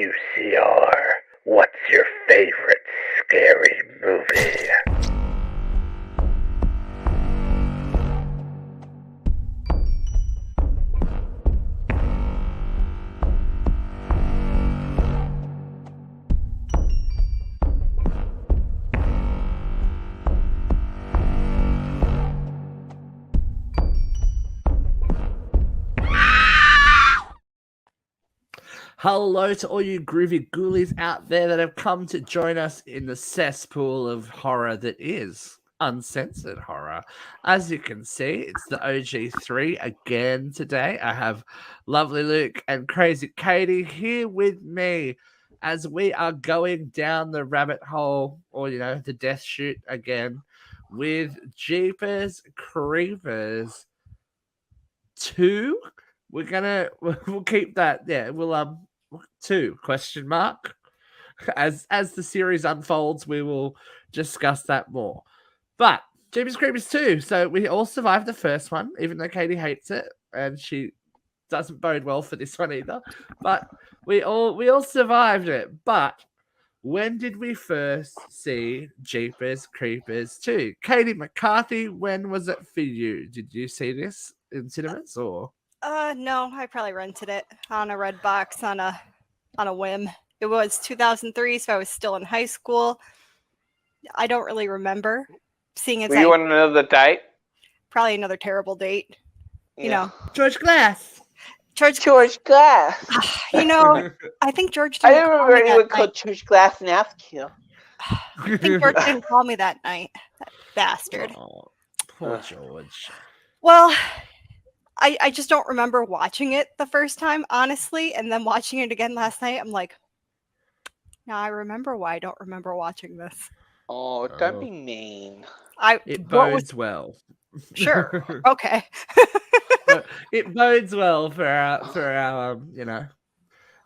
WCR, what's your favorite scary movie? Hello to all you groovy ghoulies out there that have come to join us in the cesspool of horror that is Uncensored Horror. As you can see, it's the OG3 again today. I have lovely Luke and crazy Katie here with me as we are going down the rabbit hole, or the death chute again, with Jeepers Creepers 2. We'll keep that. Yeah, we'll 2 question mark. As the series unfolds, we will discuss that more. But Jeepers Creepers 2. So we all survived the first one, even though Katie hates it and she doesn't bode well for this one either. But we all survived it. But when did we first see Jeepers Creepers 2? Katie McCarthy, when was it for you? Did you see this in cinemas or? No, I probably rented it on a red box on a whim. It was 2003, so I was still in high school. I don't really remember seeing it. Were you on another date? Probably another terrible date. Yeah. George Glass. George Glass. I think George I didn't don't call remember me anyone that called George Glass and ask you. I think George didn't call me that night. That bastard. Oh, poor George. Well, I just don't remember watching it the first time, honestly, and then watching it again last night, I'm like, now I remember why I don't remember watching this. Oh, don't be mean. It bodes well. Sure. Okay. It bodes well for our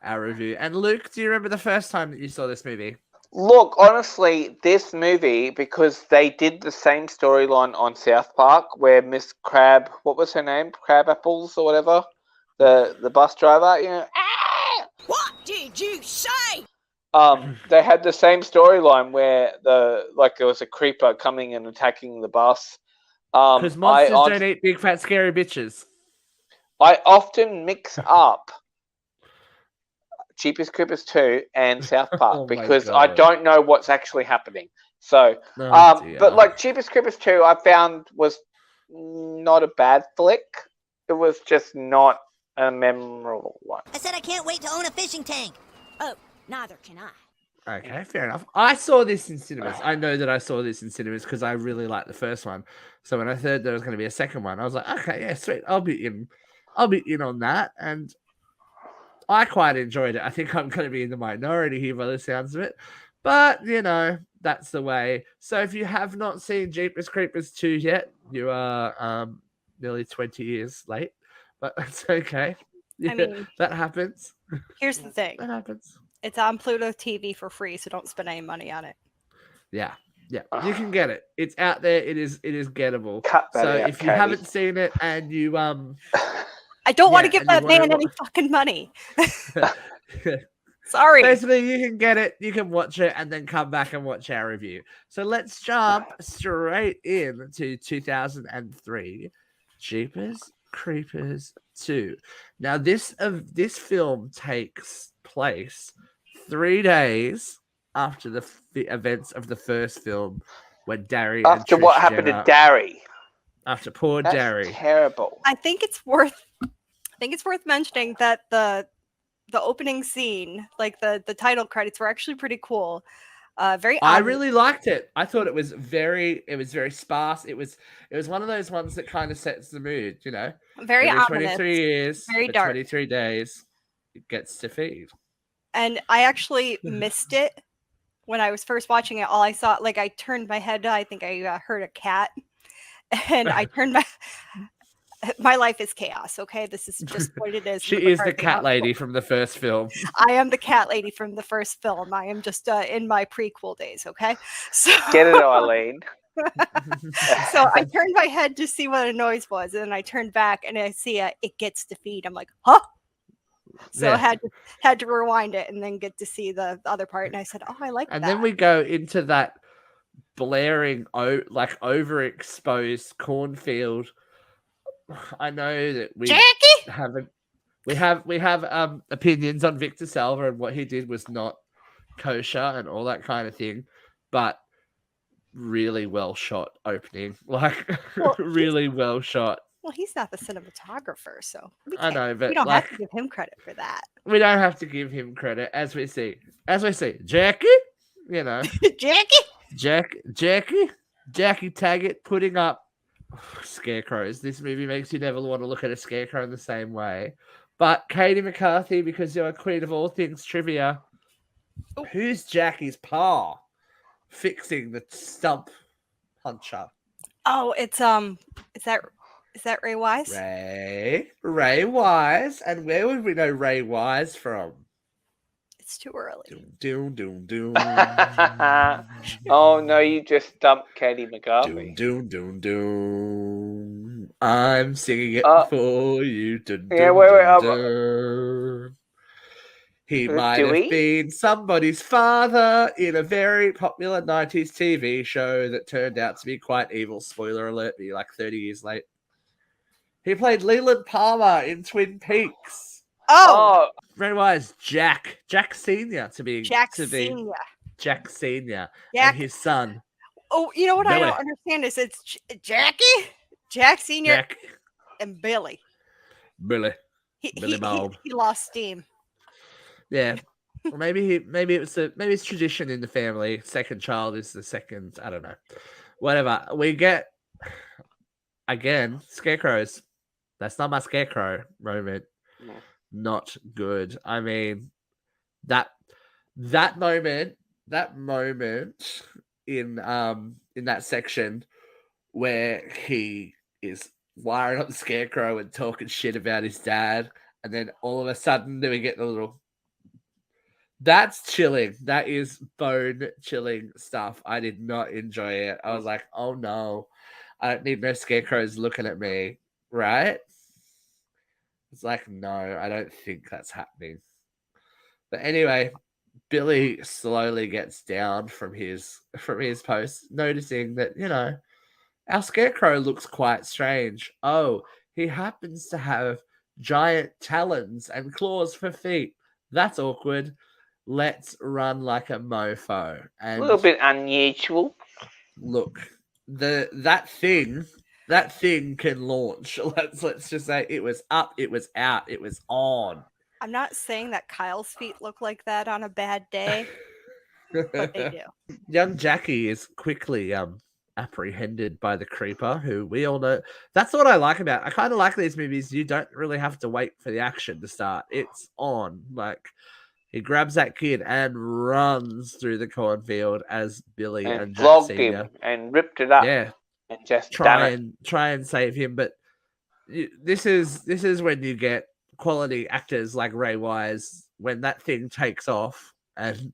our review. And Luke, do you remember the first time that you saw this movie? Look, honestly, this movie, because they did the same storyline on South Park where Miss Crab, what was her name? Crab Apples or whatever? The bus driver, Ah! What did you say? They had the same storyline where there was a creeper coming and attacking the bus. Because monsters don't eat big fat scary bitches. I often mix up Jeepers Creepers 2 and South Park because I don't know what's actually happening. So, but Jeepers Creepers 2 I found was not a bad flick. It was just not a memorable one. I said I can't wait to own a fishing tank. Oh, neither can I. Okay, fair enough. I saw this in cinemas. I know that I saw this in cinemas because I really liked the first one. So when I heard there was going to be a second one, I was like, okay, yeah, sweet. I'll be in on that. And I quite enjoyed it. I think I'm going to be in the minority here by the sounds of it. But, that's the way. So if you have not seen Jeepers Creepers 2 yet, you are nearly 20 years late. But that's okay. Yeah, I mean, that happens. Here's the thing. That happens. It's on Pluto TV for free, so don't spend any money on it. Yeah. You can get it. It's out there. It is gettable. Cut that so out, if you haven't seen it and you I don't want to give that man any fucking money. Sorry. Basically, you can get it, you can watch it, and then come back and watch our review. So let's jump straight into 2003, Jeepers Creepers 2. Now, this film takes place 3 days after the events of the first film, when Darry after and what Trish happened Jenner, to Darry. After poor That's Darry. Terrible. I think it's worth mentioning that the opening scene, like the title credits, were actually pretty cool. I really liked it. I thought it was very sparse. It was one of those ones that kind of sets the mood, Very Every ominous. 23 years, very for dark. 23 days, it gets to feed. And I actually missed it when I was first watching it. All I saw, I turned my head, I think I heard a cat, and I turned my life is chaos, okay? This is just what it is. She is the cat lady from the first film. I am the cat lady from the first film. I am just in my prequel days, okay? So get it, Eileen. So I turned my head to see what a noise was, and then I turned back and I see it gets to feed. I'm like, huh? So I had to rewind it and then get to see the other part. And I said, "Oh, I like that." And then we go into that blaring, like overexposed cornfield. I know that we have opinions on Victor Salva and what he did was not kosher and all that kind of thing, but really well shot opening, like really well shot. Well, he's not the cinematographer, so I know, but we don't have to give him credit for that. We don't have to give him credit, as we see, Jackie, you know, Jackie Taggart putting up scarecrows. This movie makes you never want to look at a scarecrow in the same way. But Katie McCarthy, because you're a queen of all things trivia, who's Jackie's pa fixing the stump puncher? Oh, it's is that Ray Wise? Ray Wise. And where would we know Ray Wise from? It's too early. Doom, doom, doom. Oh no, you just dumped Katie McCarthy. Doom, doom, doom, doom. I'm singing it for you. Wait. He might have been somebody's father in a very popular 90s TV show that turned out to be quite evil. Spoiler alert, be like 30 years late. He played Leland Palmer in Twin Peaks. Oh! Ray Wise, Jack Senior to be Jack Senior. Jack Senior and his son. Oh, you know what Billy. I don't understand is it's Jackie, Jack Senior, and Billy. Billy Bob. He lost steam. Yeah, or maybe it's tradition in the family. Second child is the second. I don't know. Whatever we get. Again, scarecrows. That's not my scarecrow moment. No. Not good. I mean, that moment in that section where he is wiring up the scarecrow and talking shit about his dad, and then all of a sudden we get the little. That's chilling. That is bone chilling stuff. I did not enjoy it. I was like, oh no, I don't need no scarecrows looking at me, right? It's like, no, I don't think that's happening. But anyway, Billy slowly gets down from his post, noticing that, you know, our scarecrow looks quite strange. Oh, he happens to have giant talons and claws for feet. That's awkward. Let's run like a mofo. And a little bit unusual. Look, that thing can launch. Let's just say it was up, it was out, it was on. I'm not saying that Kyle's feet look like that on a bad day, but they do. Young Jackie is quickly apprehended by the creeper, who we all know. That's what I like about. I kind of like these movies. You don't really have to wait for the action to start. It's on. Like, he grabs that kid and runs through the cornfield as Billy and Jack Senior. Him and ripped it up. Yeah, and just try and save him. But this is when you get quality actors like Ray Wise, when that thing takes off and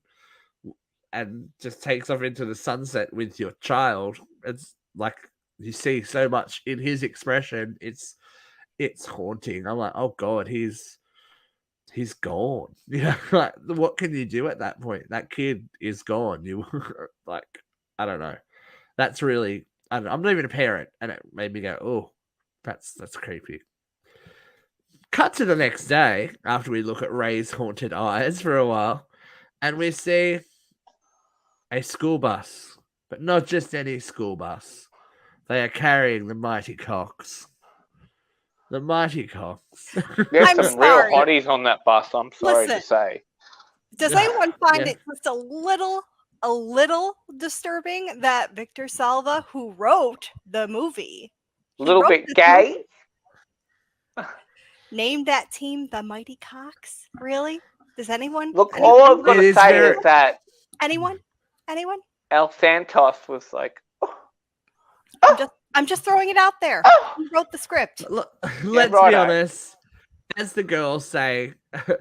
just takes off into the sunset with your child. It's like you see so much in his expression. It's haunting. I'm like, oh God, he's gone. Yeah, like, what can you do at that point? That kid is gone. You like, I don't know. That's really, I'm not even a parent, and it made me go, oh, that's creepy. Cut to the next day after we look at Ray's haunted eyes for a while, and we see a school bus, but not just any school bus. They are carrying the Mighty Cox. The Mighty Cox. There's some real hotties on that bus, I'm sorry to say. Does anyone find it just a little disturbing that Victor Salva, who wrote the movie, a little bit gay, named that team the Mighty Cox? Really? Does anyone? Look, all I've got to say is that anyone? El Santos was like, I'm just throwing it out there. Who wrote the script? Let's be honest. As the girls say,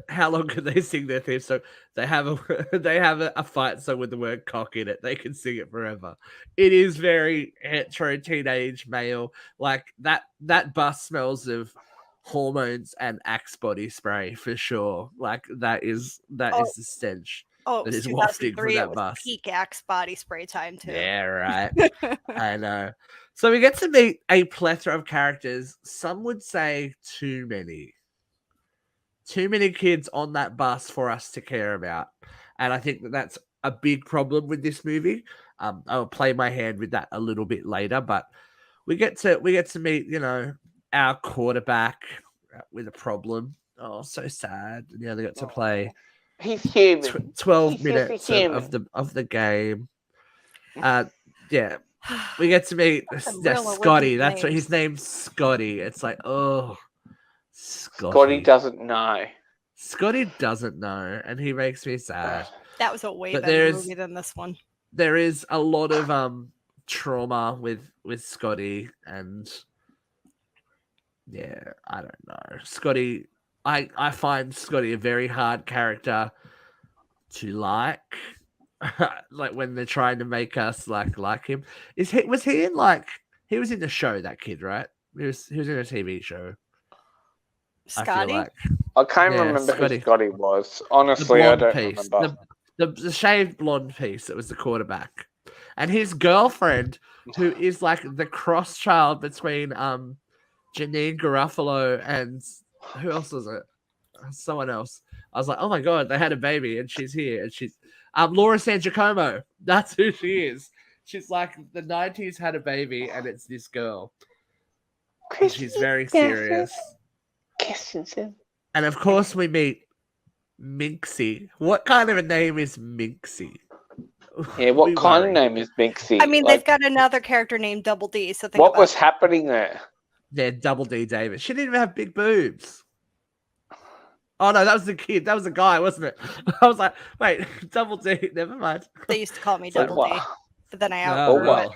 how long can they sing their theme song? They have a fight song with the word cock in it. They can sing it forever. It is very hetero teenage male. Like that bus smells of hormones and Axe body spray for sure. Like that is the stench that is wafting from that bus. Peak Axe body spray time too. Yeah, right. I know. So we get to meet a plethora of characters. Some would say too many. Too many kids on that bus for us to care about. And I think that that's a big problem with this movie. I'll play my hand with that a little bit later, but we get to meet, you know, our quarterback with a problem. Oh, so sad. You know, they got to play He's human. 12 minutes of the game. Yeah. We get to meet Scotty. That's what his name's, Scotty. It's like, oh, Scotty doesn't know. Scotty doesn't know, and he makes me sad. That was a way better movie than this one. There is a lot of trauma with Scotty, and yeah, I don't know. Scotty, I find Scotty a very hard character to like. Like when they're trying to make us like him. Was he in he was in the show, that kid, right? He was in a TV show. Scotty? I can't remember who Scotty was. Honestly, I don't remember. The shaved blonde piece that was the quarterback. And his girlfriend, who is like the cross child between Janine Garofalo and who else was it? Someone else. I was like, oh my god, they had a baby and she's here. And she's Laura San Giacomo. That's who she is. She's like the 90s had a baby and it's this girl. And she's very serious. And of course we meet Minxie. What kind of a name is Minxie? Yeah, what kind of name is Minxie? I mean, they've got another character named Double D. So what was happening there? Yeah, Double D Davis. She didn't even have big boobs. Oh no, that was the kid. That was the guy, wasn't it? I was like, wait, Double D. Never mind. They used to call me Double D, but then I outgrew it.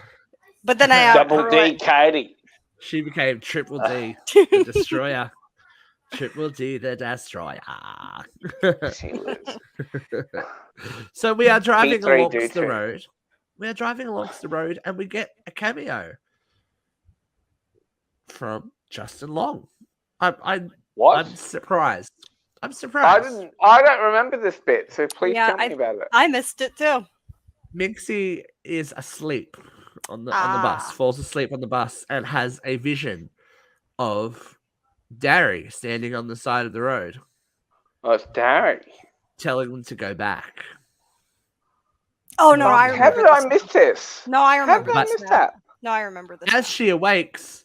But then I Double D Katie. She became Triple D, the Destroyer. Triple D, the Destroyer. So we are driving alongst the road. We are driving alongst the road, and we get a cameo from Justin Long. I'm surprised. I'm surprised. I don't remember this bit, so please tell me about it. I missed it too. Minxie is asleep on the bus, falls asleep on the bus, and has a vision of Darry standing on the side of the road. Oh, it's Darry. Telling them to go back. Oh no, I remember. How did I miss this? No, I remember. How did I miss that? No, I remember this. As she awakes,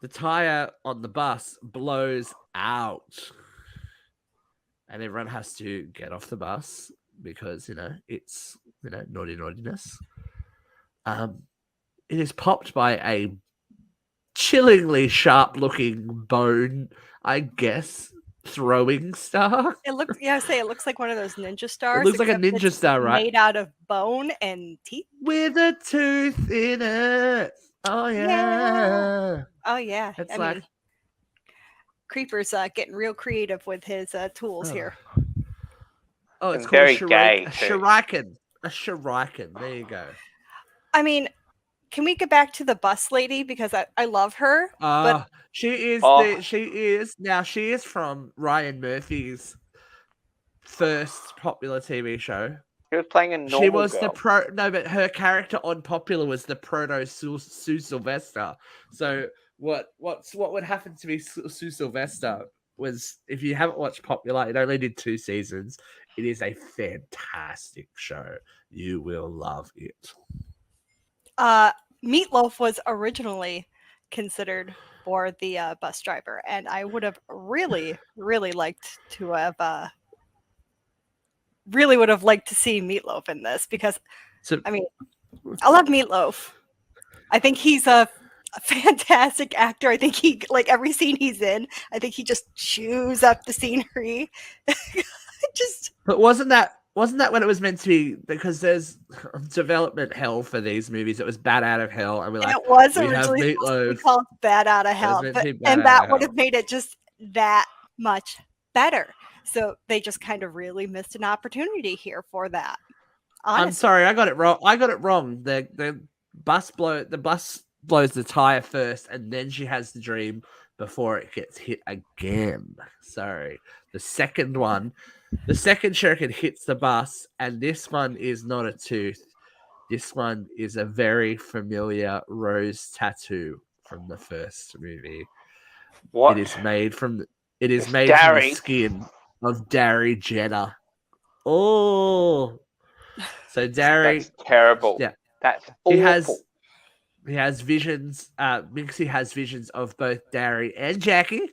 the tire on the bus blows out. And everyone has to get off the bus because, it's, naughtiness. It is popped by a chillingly sharp-looking bone, I guess, throwing star. It looks like one of those ninja stars. It looks like a ninja star, right? Made out of bone and teeth. With a tooth in it. Oh, yeah. Oh, yeah. It's Creeper's getting real creative with his tools here. Oh, it's called very gay. A shuriken. A shuriken. There you go. I mean, can we get back to the bus lady because I love her? But she is she is from Ryan Murphy's first popular TV show. She was playing a normal She was girl. but her character on Popular was the proto Sue Sylvester. So what would happen to be Sue Sylvester was, if you haven't watched Popular, it only did 2 seasons. It is a fantastic show. You will love it. Meatloaf was originally considered for the bus driver, and I would have really, really liked to have see Meatloaf in this because, I love Meatloaf. I think he's a fantastic actor. I think he, every scene he's in, I think he just chews up the scenery. But wasn't that when it was meant to be? Because there's development hell for these movies. It was Bat Out of Hell, and it was originally called Bat Out of Hell, and that would have made it just that much better. So they just kind of really missed an opportunity here for that. Honestly. I'm sorry, I got it wrong. The bus blows the tire first, and then she has the dream before it gets hit again. Sorry. The second shuriken hits the bus, and this one is not a tooth. This one is a very familiar rose tattoo from the first movie. What? It is made from the Dari. skin of Dari Jenner. Oh, so Dari, That's terrible. Yeah, that's awful. He has visions. Minxie has visions of both Dari and Jackie,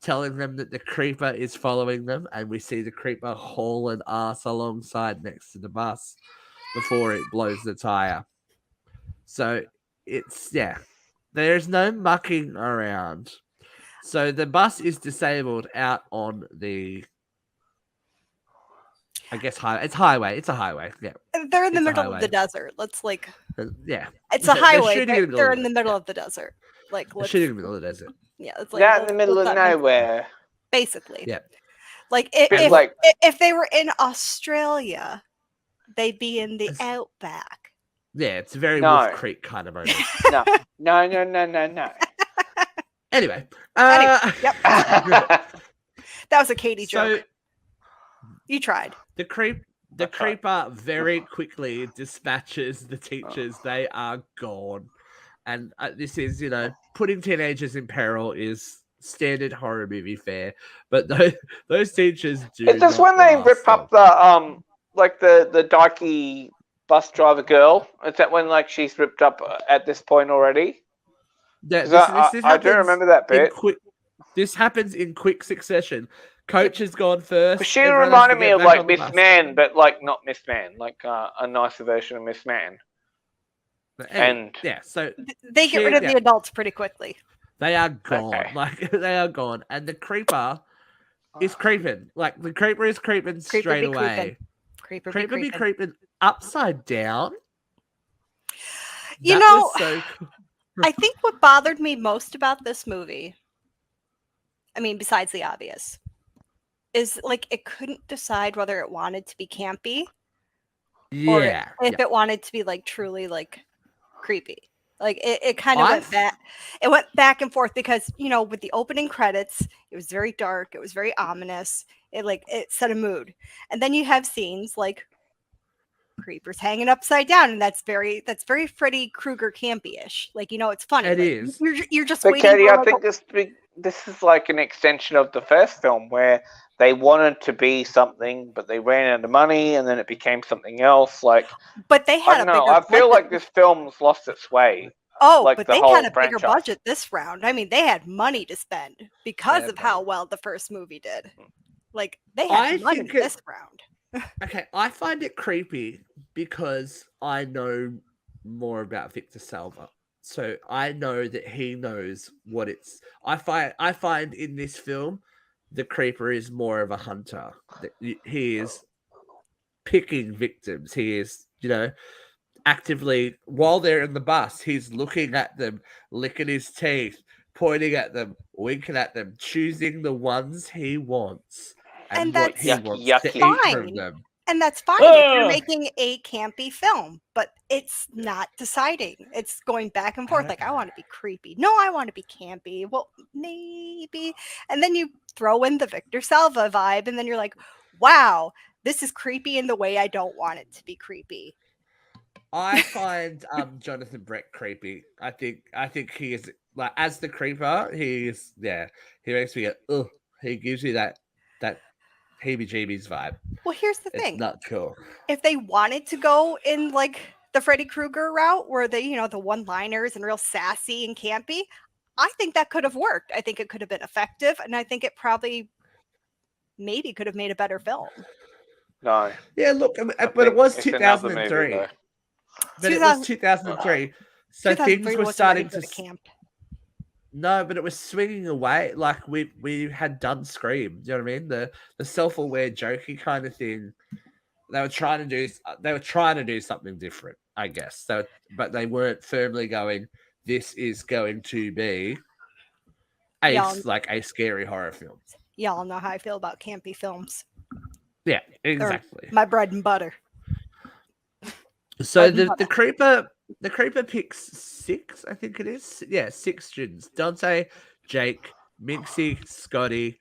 telling them that the creeper is following them, and we see the creeper haul an ass alongside next to the bus before it blows the tire. So it's there's no mucking around. So the bus is disabled out on the, I guess, highway. It's highway. It's a highway. Yeah. They're in the middle of the desert. Let's yeah. It's a highway. They're in the middle of the desert. Like they're shooting in the middle of the desert. Yeah, it's like They're in the middle of nowhere. Basically. Yeah. Like if they were in Australia, they'd be in the outback. Yeah, it's a very Wolf Creek kind of moment. No. Anyway. Yep. That was a Katie joke. You tried. The creeper very quickly dispatches the teachers. They are gone. And this is, putting teenagers in peril is standard horror movie fare. But those teachers do. Is this when they rip up the the dykey bus driver girl? Is that when she's ripped up at this point already? Yeah, I do remember that bit. This happens in quick succession. Coach has gone first. She reminded me of Miss Man, but not Miss Man, a nicer version of Miss Man. So they get rid of the adults pretty quickly. They are gone. Okay. They are gone, and the creeper is creeping. The creeper is creeping straight away. Creeper be creeping upside down. I think what bothered me most about this movie, besides the obvious, is it couldn't decide whether it wanted to be campy, or if it wanted to be truly creepy. It kind of went back. It went back and forth because with the opening credits, it was very dark. It was very ominous. It set a mood, and then you have scenes like creepers hanging upside down, and that's very Freddy Krueger campy-ish. It's funny. It is. You're just but waiting. Katie, I think this is an extension of the first film where they wanted to be something, but they ran out of money, and then it became something else. But they had I feel like this film's lost its way. Oh, but they had a bigger budget this round. They had money to spend because of how well the first movie did. They had money this round. Okay, I find it creepy because I know more about Victor Salva. So I know that he knows what it's. I find in this film, the creeper is more of a hunter. He is picking victims. He is, actively, while they're in the bus, he's looking at them, licking his teeth, pointing at them, winking at them, choosing the ones he wants and what he wants to eat from them. And that's fine if you're making a campy film, but it's not deciding. It's going back and forth. I want to be creepy. No, I want to be campy. Well, maybe. And then you throw in the Victor Salva vibe, and then you're like, wow, this is creepy in the way I don't want it to be creepy. I find Jonathan Brett creepy. I think he is as the creeper. He makes me go, ugh. He gives you that heebie-jeebies vibe. Well, here's the thing. It's not cool. If they wanted to go in the Freddy Krueger route, where they, the one-liners and real sassy and campy, I think that could have worked. I think it could have been effective, and I think it probably maybe could have made a better film. No. Yeah, look, but it was 2003. But it was 2003. So things were starting to camp. No, but it was swinging away. We had done Scream. Do you know what I mean? The self-aware, jokey kind of thing. They were trying to do something different, I guess. But they weren't firmly going, this is going to be a scary horror film. Y'all know how I feel about campy films. Yeah, exactly. They're my bread and butter. So the creeper picks 6, I think it is. Yeah, 6 students. Dante, Jake, Minxie, Scotty,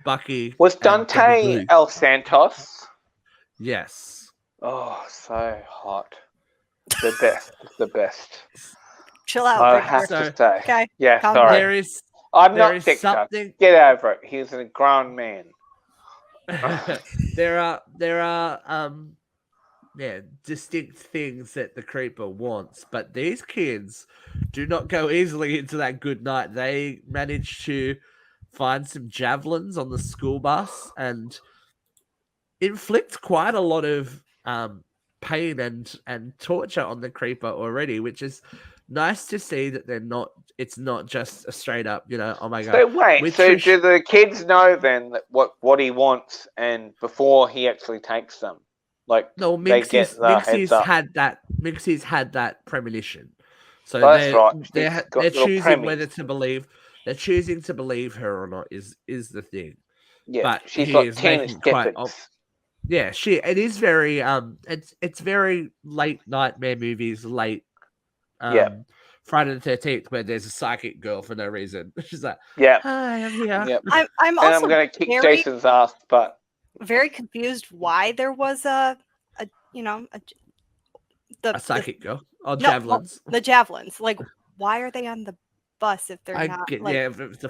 Bucky. Was and Double Dante Blue. El Santos? Yes. Oh, so hot. The best. The best. Chill out. I Victor. have to say. Okay. Yeah, Calm sorry. down. There I'm is not something. TikTok. Get over it. He's a grown man. there are distinct things that the creeper wants, but these kids do not go easily into that good night. They manage to find some javelins on the school bus and inflict quite a lot of pain and torture on the creeper already, which is nice to see that it's not just a straight up, oh my god. So wait, do the kids know then that what he wants, and before he actually takes them? Like, no, they get the heads up. Minxie's had that premonition. So that's right. They're choosing whether to believe. They're choosing to believe her or not is the thing. Yeah, but she's he like is Tina making quite. Yeah, it is very it's very late nightmare movies, late Friday the 13th, where there's a psychic girl for no reason. She's like, hi, I'm here. Yep. I'm also and I'm going to kick Jason's ass, but very confused why there was a psychic girl. Oh, javelins. The javelins. Like, why are they on the bus if they're not? If it's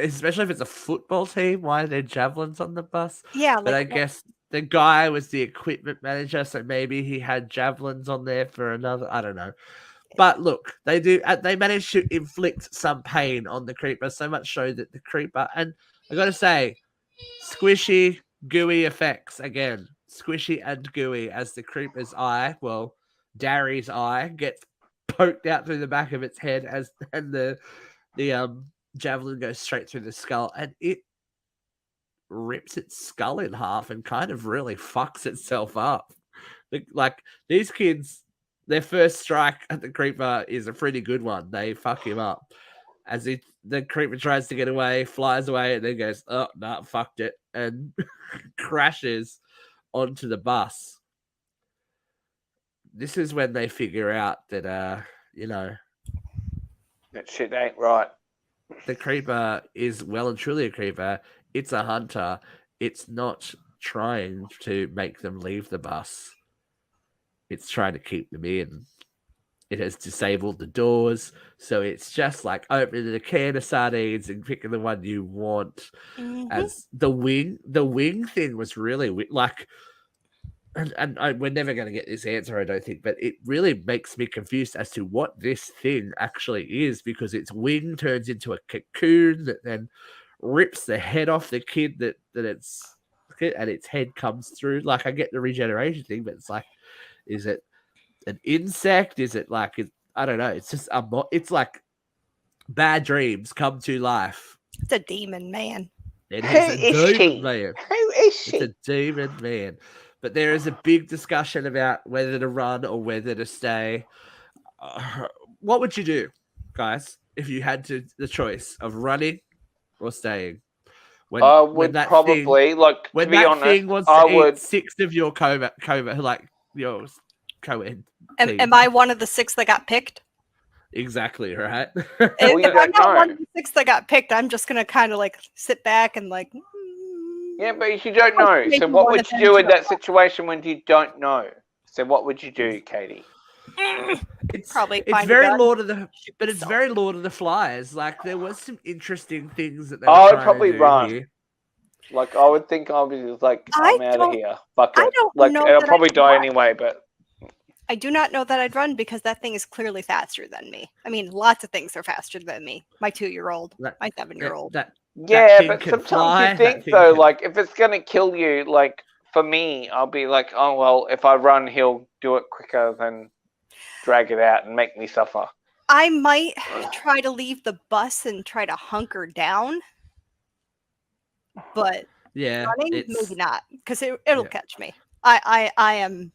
especially if it's a football team, why are there javelins on the bus? Yeah, but I guess the guy was the equipment manager, so maybe he had javelins on there for another. I don't know. But look, they managed to inflict some pain on the creeper, so much so that the creeper, and I gotta say, squishy, gooey effects again. Squishy and gooey as the creeper's eye, Darry's eye, gets poked out through the back of its head and the javelin goes straight through the skull, and it rips its skull in half and kind of really fucks itself up. Like these kids, their first strike at the creeper is a pretty good one. They fuck him up. As the creeper tries to get away, flies away, and then goes, oh, nah, fucked it, and crashes onto the bus. This is when they figure out that, that shit ain't right. The creeper is well and truly a creeper. It's a hunter. It's not trying to make them leave the bus. It's trying to keep them in. It has disabled the doors, so it's just like opening a can of sardines and picking the one you want. Mm-hmm. As the wing thing was really like, and we're never going to get this answer, I don't think, but it really makes me confused as to what this thing actually is, because its wing turns into a cocoon that then rips the head off the kid that it's, and its head comes through. Like, I get the regeneration thing, but it's like, is it an insect? Is it like, I don't know. It's just it's like bad dreams come to life. It's a demon man. It is a demon man. Who is she? It's a demon man. But there is a big discussion about whether to run or whether to stay. What would you do, guys, if you had the choice of running or staying? I would probably, to be honest, thing wants to eat 6 of your co-ed Am I one of the 6 that got picked? Exactly, right? If I'm not one of the 6 that got picked, I'm just gonna kind of like sit back and like. Yeah, but you don't know. So what would you do in that situation when you don't know? So what would you do, Katie? It's very Lord of the Flies. Like, there was some interesting things that they were I would trying probably to do run. Here. Like, I would think I'll be like, I'm out of here. Fuck it. I don't know. I'll probably die anyway, but. I do not know that I'd run because that thing is clearly faster than me. I mean, lots of things are faster than me. My 2-year-old, my 7-year-old. Yeah, but sometimes you think, though, like, if it's going to kill you, like, for me, I'll be like, oh, well, if I run, he'll do it quicker than drag it out and make me suffer. I might try to leave the bus and try to hunker down. But running, maybe not, because it'll catch me. I am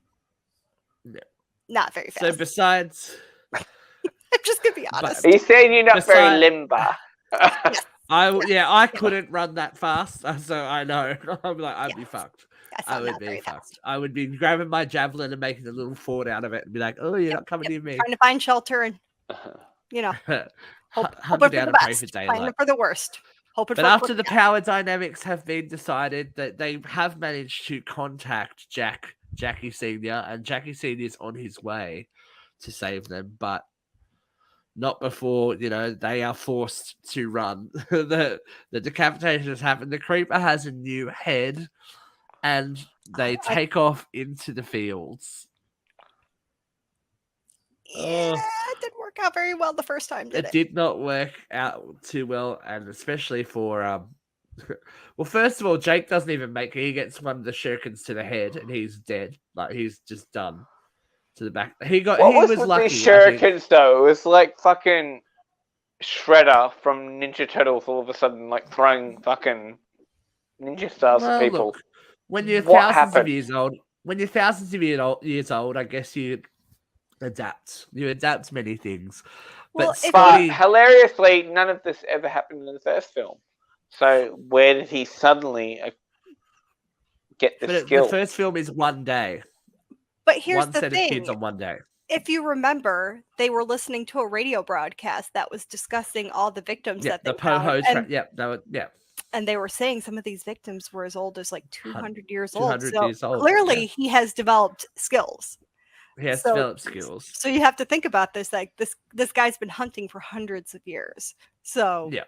not very fast. So besides... I'm just going to be honest. He's saying you're not very limber. I couldn't run that fast, so I know. I'm like, I'd be fucked. I would be fucked. I would be grabbing my javelin and making a little fort out of it and be like, oh, you're not coming near me. Trying to find shelter and, hunker down and pray for daylight. Planning for the worst. But after the power dynamics have been decided, that they have managed to contact Jackie Senior, and Jackie Senior is on his way to save them, but not before they are forced to run. The decapitation has happened. The creeper has a new head, and they take off into the fields. Yeah, it didn't work out very well the first time, did it? It did not work out too well, and especially for well, first of all, Jake doesn't even make it. He gets one of the shurikens to the head, and he's dead. Like, he's just done to the back. He was with lucky. These shurikens though? It was like fucking Shredder from Ninja Turtles all of a sudden, like throwing fucking ninja stars at people. Look, when you're thousands of years old, I guess you adapt. You adapt many things. But hilariously, none of this ever happened in the first film. So where did he suddenly get this skill? The first film is one day. But here's one the set thing. of kids on one day. If you remember, they were listening to a radio broadcast that was discussing all the victims that they found. And they were saying some of these victims were as old as like 200 years old. So clearly he has developed skills. He has developed skills. So you have to think about this. Like this guy's been hunting for hundreds of years. So yeah,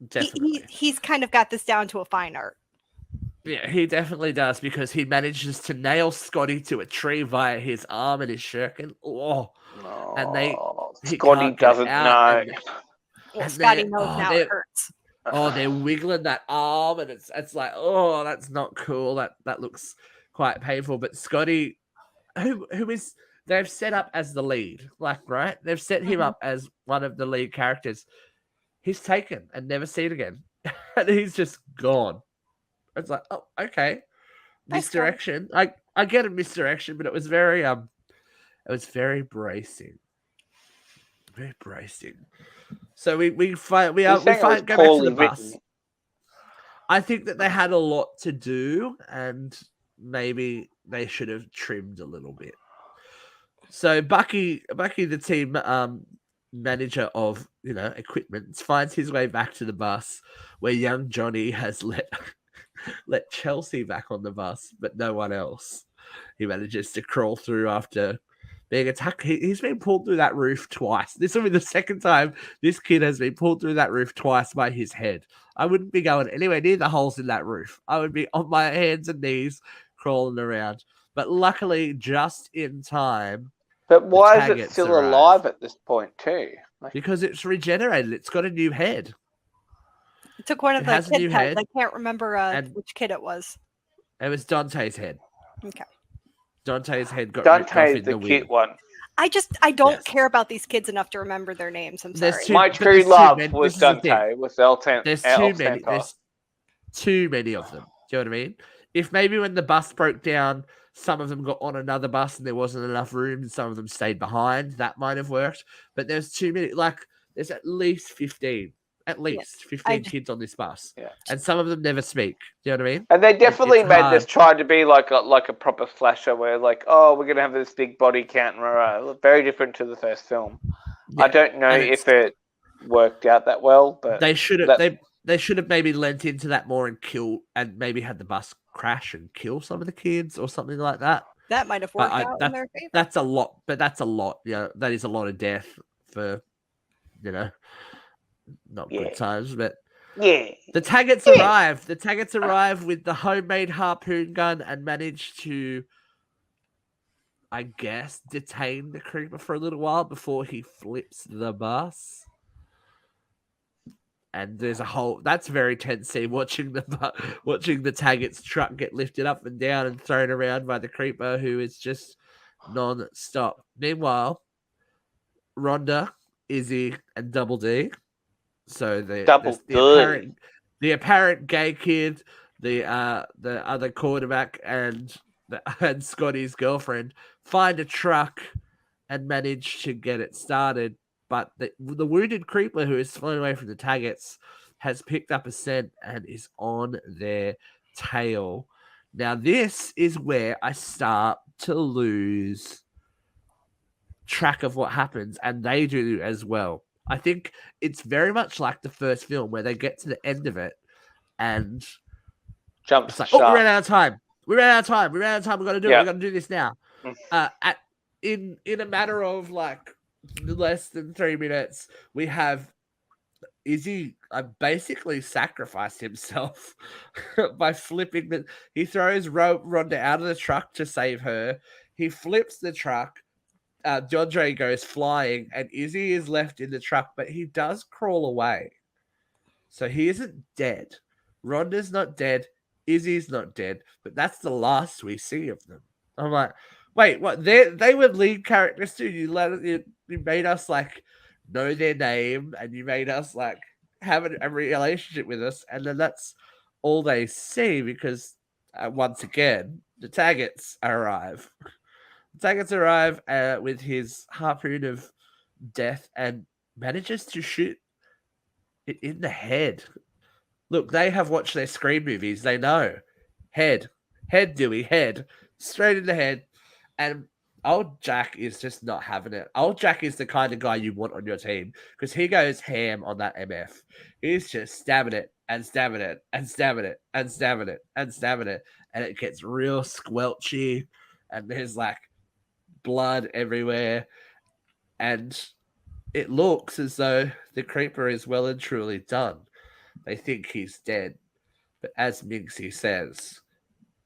definitely. He's kind of got this down to a fine art. Yeah, he definitely does, because he manages to nail Scotty to a tree via his arm and his shuriken. Scotty doesn't know. Scotty knows now it hurts. They're wiggling that arm, and it's like, oh, that's not cool. That looks quite painful. But Scotty, who is they've set up as the lead, right? They've set him up as one of the lead characters. He's taken and never seen again, and he's just gone. It's like, oh, okay, misdirection. I get a misdirection, but it was very bracing, very bracing. So we go back to the bus. I think that they had a lot to do, and maybe they should have trimmed a little bit. So Bucky, the team manager of equipment, finds his way back to the bus where young Johnny has let Chelsea back on the bus, but no one else. He manages to crawl through after being attacked. He's been pulled through that roof twice. This will be the second time this kid has been pulled through that roof twice by his head. I wouldn't be going anywhere near the holes in that roof. I would be on my hands and knees crawling around. But luckily, just in time. But why is it still alive at this point too? Because it's regenerated. It's got a new head. It took one of the kid heads. I can't remember which kid it was. It was Dante's head. Okay. Dante's head got ripped off in the cute one. I don't care about these kids enough to remember their names. I'm sorry. My true love was Dante. Was There's too many of them. Do you know what I mean? If maybe when the bus broke down, some of them got on another bus and there wasn't enough room, and some of them stayed behind, that might have worked. But there's too many. Like, there's at least 15. At least 15 kids on this bus. Yeah. And some of them never speak. Do you know what I mean? And they definitely made this try to be like a proper slasher where we're going to have this big body count. Very different to the first film. Yeah. I don't know if it worked out that well, but they should have maybe lent into that more and maybe had the bus crash and kill some of the kids or something like that. That might have worked out in their favor. That's a lot, but that's a lot. That is a lot of death for, not good times, but the Taggets arrive. The Taggets arrive with the homemade harpoon gun and manage to, I guess, detain the creeper for a little while before he flips the bus. And there's that's very tense scene watching the Taggets truck get lifted up and down and thrown around by the creeper, who is just non-stop. Meanwhile, Rhonda, Izzy, and Double D. So the apparent gay kid, the other quarterback, and Scotty's girlfriend find a truck and manage to get it started. But the wounded creeper who is flown away from the Taggets has picked up a scent and is on their tail. Now this is where I start to lose track of what happens, and they do as well. I think it's very much like the first film where they get to the end of it and jumps it's like, shark. oh, we ran out of time. We ran out of time. We got to do it. We got to do this now. In a matter of like less than 3 minutes, we have Izzy basically sacrificed himself by flipping the. He throws Rhonda out of the truck to save her. He flips the truck. DeAndre goes flying, and Izzy is left in the truck, but he does crawl away. So he isn't dead. Rhonda's not dead. Izzy's not dead. But that's the last we see of them. I'm like, wait, what? They were lead characters too. You made us like know their name, and you made us like have a relationship with us, and then that's all they see because once again the Taggets arrive. Taggets arrive with his harpoon of death and manages to shoot it in the head. Look, they have watched their Scream movies. They know. Head, Dewey, head. Straight in the head. And old Jack is just not having it. Old Jack is the kind of guy you want on your team because he goes ham on that MF. He's just stabbing it and stabbing it and stabbing it and stabbing it and stabbing it. And it gets real squelchy. And there's like blood everywhere, and it looks as though the creeper is well and truly done. They think he's dead, but as Minxie says,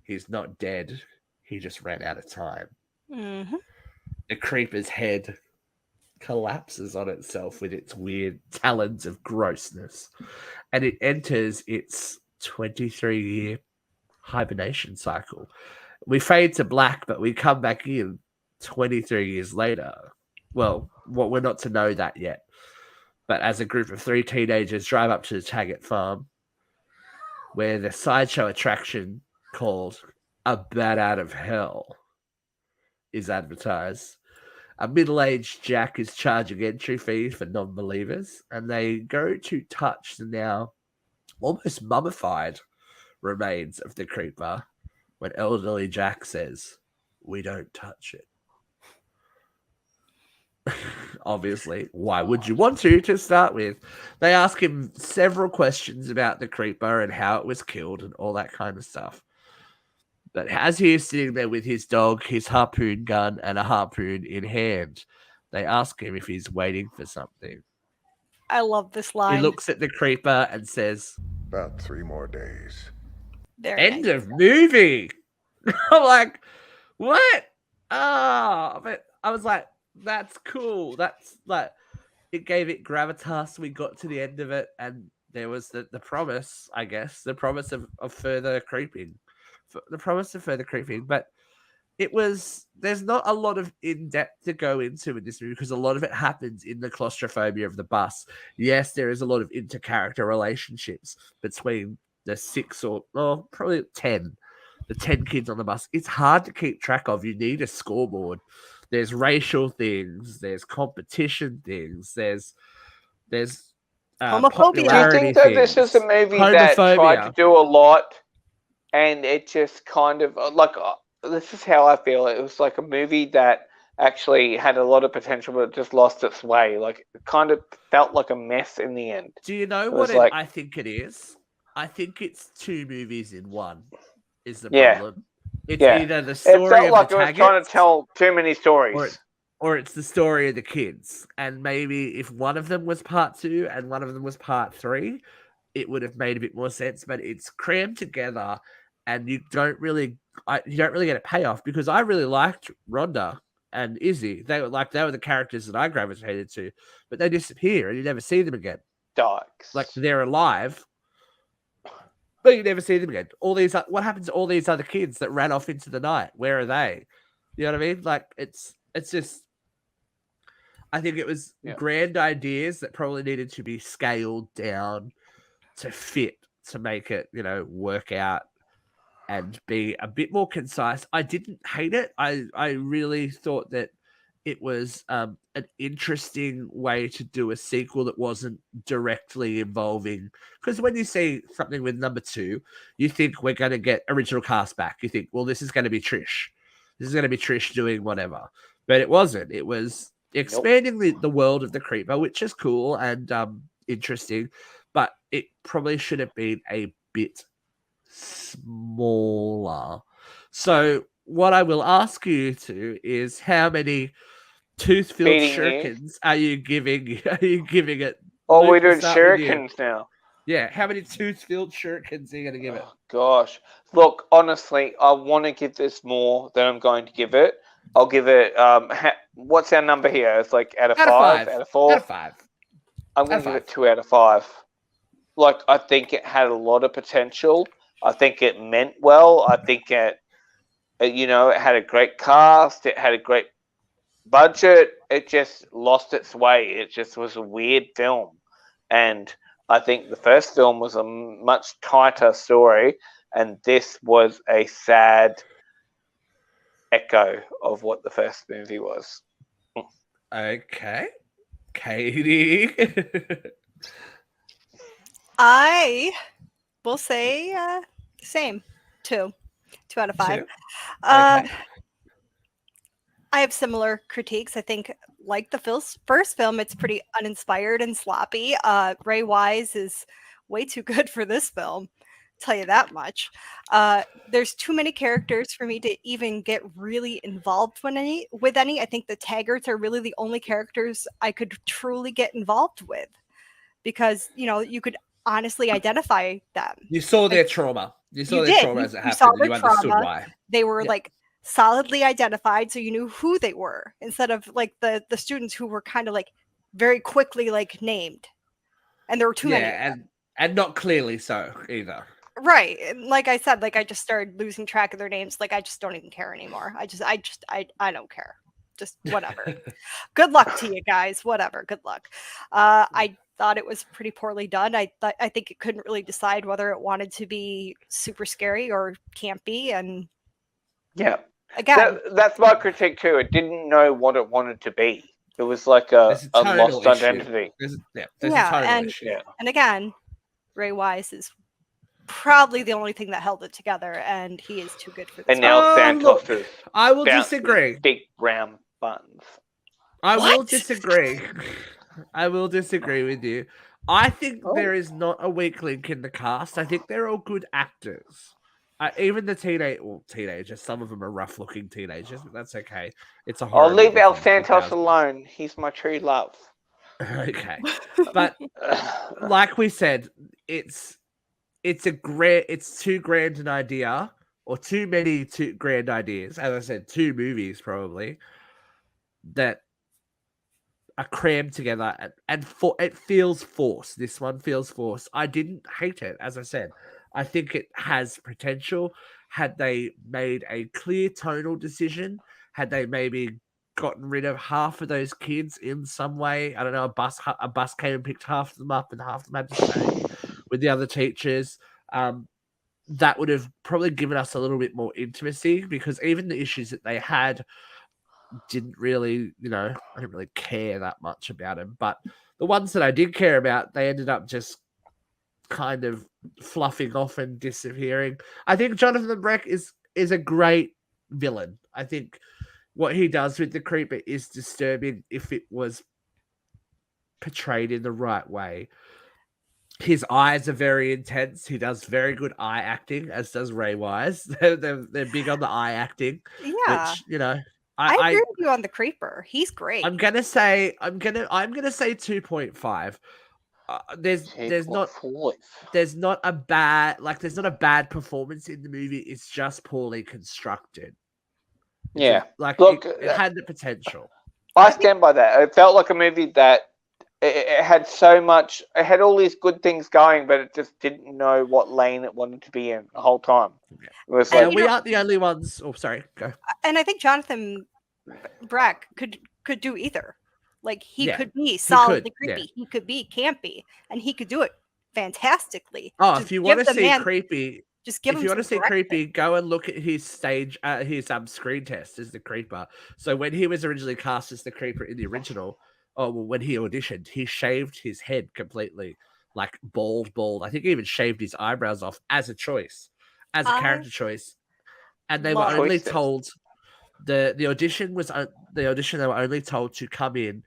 he's not dead. He just ran out of time. Mm-hmm. The creeper's head collapses on itself with its weird talons of grossness, and it enters its 23-year hibernation cycle. We fade to black, but we come back in 23 years later. Well, we're not to know that yet. But as a group of 3 teenagers drive up to the Taggett farm, where the sideshow attraction called A Bat Out of Hell is advertised, a middle-aged Jack is charging entry fees for non-believers, and they go to touch the now almost mummified remains of the creeper when elderly Jack says, "We don't touch it." Obviously, why would you want to start with? They ask him several questions about the creeper and how it was killed and all that kind of stuff. But as he is sitting there with his dog, his harpoon gun, and a harpoon in hand, they ask him if he's waiting for something. I love this line. He looks at the creeper and says, About 3 more days. End of movie. I'm like, what? But I was like, that's cool. That's like, it gave it gravitas. We got to the end of it, and there was the promise, I guess, the promise of further creeping. The promise of further creeping. But there's not a lot of in-depth to go into in this movie because a lot of it happens in the claustrophobia of the bus. Yes, there is a lot of inter-character relationships between the 6 or probably 10. The 10 kids on the bus. It's hard to keep track of. You need a scoreboard. There's racial things. There's competition things. There's homophobia. Do you think that this is a movie that tried to do a lot, and it just kind of like this is how I feel. It was like a movie that actually had a lot of potential, but it just lost its way. Like it kind of felt like a mess in the end. Do you know what I think it is? I think it's 2 movies in one. Is the problem? It's either the story it felt like of the it was trying to tell too many stories, or it's the story of the kids. And maybe if one of them was part 2 and one of them was part 3, it would have made a bit more sense. But it's crammed together, and you don't really get a payoff because I really liked Rhonda and Izzy. They were the characters that I gravitated to, but they disappear and you never see them again. Dogs. Like they're alive, but you never see them again. What happens to all these other kids that ran off into the night? Where are they? You know what I mean? Like it's just, I think it was grand ideas that probably needed to be scaled down to fit, to make it, work out and be a bit more concise. I didn't hate it. I really thought that it was an interesting way to do a sequel that wasn't directly involving. Because when you see something with number 2, you think we're going to get original cast back. You think, well, this is going to be Trish. This is going to be Trish doing whatever. But it wasn't. It was expanding the world of the Creeper, which is cool and interesting, but it probably should have been a bit smaller. So what I will ask you to is how many tooth-filled shurikens are you giving it? Oh, we're doing shurikens now. Yeah, how many tooth-filled shurikens are you going to give it? Gosh. Look, honestly, I want to give this more than I'm going to give it. I'll give it, what's our number here? It's like out of 5? Out of 4? Out of 5. I'm going to give it 2 out of 5. Like, I think it had a lot of potential. I think it meant well. I think it had a great cast. It had a great budget. It just lost its way. It just was a weird film. And I think the first film was a much tighter story, and this was a sad echo of what the first movie was. Okay. Katie. I will say same. 2 out of 5. Okay. I have similar critiques. I think, like the first film, it's pretty uninspired and sloppy. Ray Wise is way too good for this film. Tell you that much. There's too many characters for me to even get really involved with any. I think the Taggarts are really the only characters I could truly get involved with, because you could honestly identify them. You saw their trauma. You saw their trauma as it happened. You understood why. They were like solidly identified, so you knew who they were, instead of like the students who were kind of like very quickly like named, and there were too many. And not clearly so either. Right. And like I said, like I just started losing track of their names. Like I just don't even care anymore. I don't care. Just whatever. Good luck to you guys. Whatever. Good luck. I thought it was pretty poorly done. I think it couldn't really decide whether it wanted to be super scary or campy. And yeah, again, that's my critique too. It didn't know what it wanted to be. It was like a lost identity. And again, Ray Wise is probably the only thing that held it together, and he is too good for this. And now Santos is. I will disagree. Big round buttons. I will disagree. I will disagree with you. I think there is not a weak link in the cast. I think they're all good actors. Even the teenagers, some of them are rough-looking teenagers, but that's okay. It's a horror. I'll leave El Santos alone. He's my true love. Okay, but like we said, it's too grand an idea, or too many too grand ideas. As I said, 2 movies probably that are crammed together, and it feels forced. This one feels forced. I didn't hate it, as I said. I think it has potential. Had they made a clear tonal decision, had they maybe gotten rid of half of those kids in some way, I don't know, a bus came and picked half of them up and half of them had to stay with the other teachers, that would have probably given us a little bit more intimacy, because even the issues that they had didn't really, I didn't really care that much about them. But the ones that I did care about, they ended up just kind of fluffing off and disappearing. I think Jonathan Breck is a great villain. I think what he does with the Creeper is disturbing if it was portrayed in the right way. His eyes are very intense. He does very good eye acting, as does Ray Wise. They're big on the eye acting. Yeah, which I agree with you on the Creeper. He's great. I'm gonna say 2.5. There's not a bad performance in the movie. It's just poorly constructed. Yeah, look, it had the potential. I stand by that. It felt like a movie that it had so much. It had all these good things going, but it just didn't know what lane it wanted to be in the whole time. It was like, we aren't the only ones. Oh, sorry, go. And I think Jonathan Breck could do either. Like he could be solidly creepy. He could be campy, and he could do it fantastically. Oh, if you want to see creepy, just give him. If you want to see creepy, go and look at his screen test as the Creeper. So when he was originally cast as the Creeper in the original, when he auditioned, he shaved his head completely, like bald. I think he even shaved his eyebrows off as a choice, as a character choice. And they were only told the audition was the audition, they were only told to come in.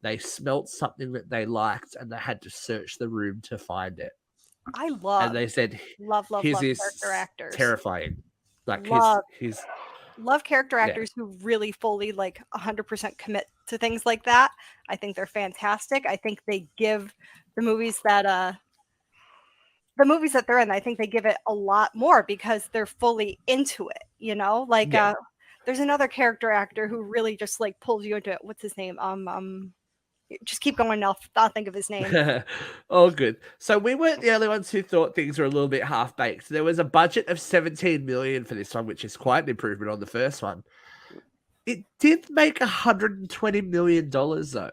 They smelt something that they liked, and they had to search the room to find it. I And they said, love his is character actors. terrifying. Like his love character actors who really fully 100% commit to things like that. I think they're fantastic. I think they give the movies that they're in, I think they give it a lot more because they're fully into it, there's another character actor who really just pulls you into it. What's his name? Just keep going. I'll think of his name. Oh, good. So we weren't the only ones who thought things were a little bit half-baked. There was a budget of $17 million for this one, which is quite an improvement on the first one. It did make $120 million, though,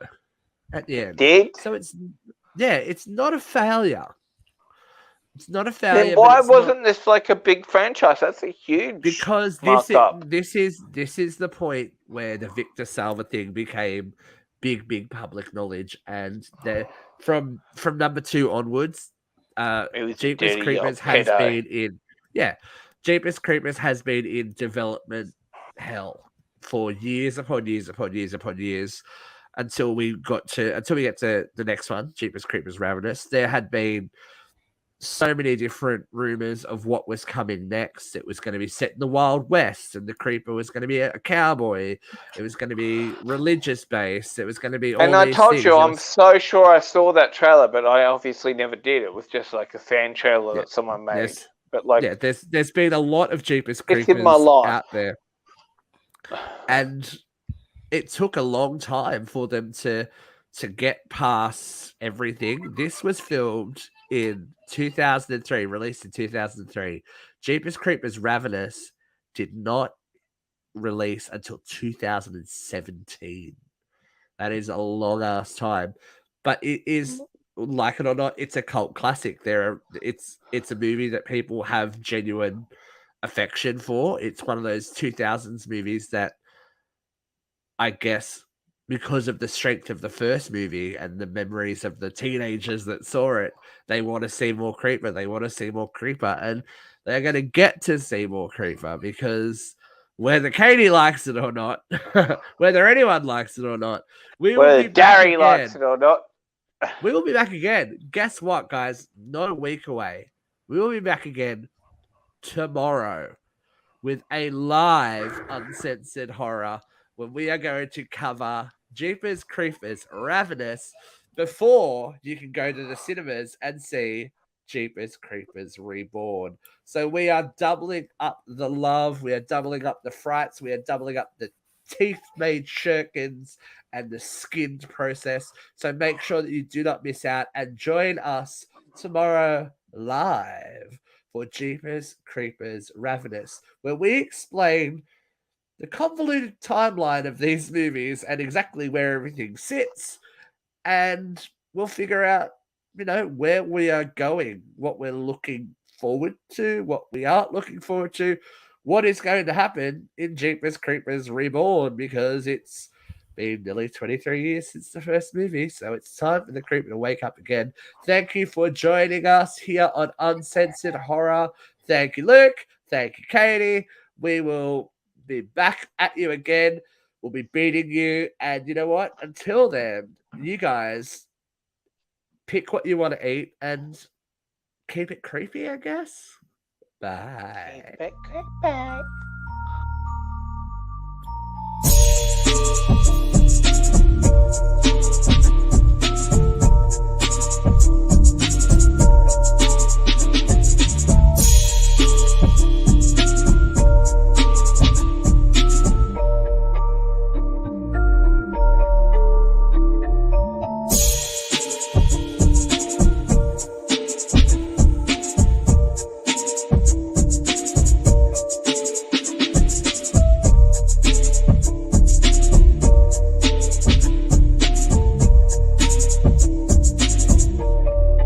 at the end. Did? So it's not a failure. It's not a failure. Then why wasn't this a big franchise? That's a huge because this is the point where the Victor Salva thing became big public knowledge, and from number 2 onwards, Jeepers Creepers has been in Jeepers Creepers has been in development hell for years upon years upon years upon years until we get to the next one, Jeepers Creepers Ravenous. There had been so many different rumors of what was coming next. It was going to be set in the Wild West, and the creeper was going to be a cowboy. It was going to be religious based. It was going to be all and I these told things. you, I'm so sure I saw that trailer, but I obviously never did. It was just a fan trailer that someone made. There's been a lot of Jeepers Creepers in my life out there, and it took a long time for them to get past everything. This was filmed in 2003, released in 2003. Jeepers Creepers Ravenous did not release until 2017. That is a long ass time, but it is, like it or not, it's a cult classic. It's a movie that people have genuine affection for. It's one of those 2000s movies that, I guess, because of the strength of the first movie and the memories of the teenagers that saw it, they want to see more Creeper. They want to see more Creeper. And they're going to get to see more Creeper because whether Katie likes it or not, whether anyone likes it or not, whether Gary likes it or not, we will be back again. Guess what, guys? Not a week away. We will be back again tomorrow with a live Uncensored Horror when we are going to cover Jeepers Creepers Ravenous before you can go to the cinemas and see Jeepers Creepers Reborn. So we are doubling up the love, we are doubling up the frights, we are doubling up the teeth-made shurikens and the skinned process. So make sure that you do not miss out and join us tomorrow live for Jeepers Creepers Ravenous, where we explain the convoluted timeline of these movies and exactly where everything sits, and we'll figure out, where we are going, what we're looking forward to, what we aren't looking forward to, what is going to happen in Jeepers Creepers Reborn, because it's been nearly 23 years since the first movie, so it's time for the Creeper to wake up again. Thank you for joining us here on Uncensored Horror. Thank you, Luke. Thank you, Katie. We will be back at you again. We'll be beating you, and you know what? Until then, you guys pick what you want to eat and keep it creepy, I guess. Bye. Keep it creepy.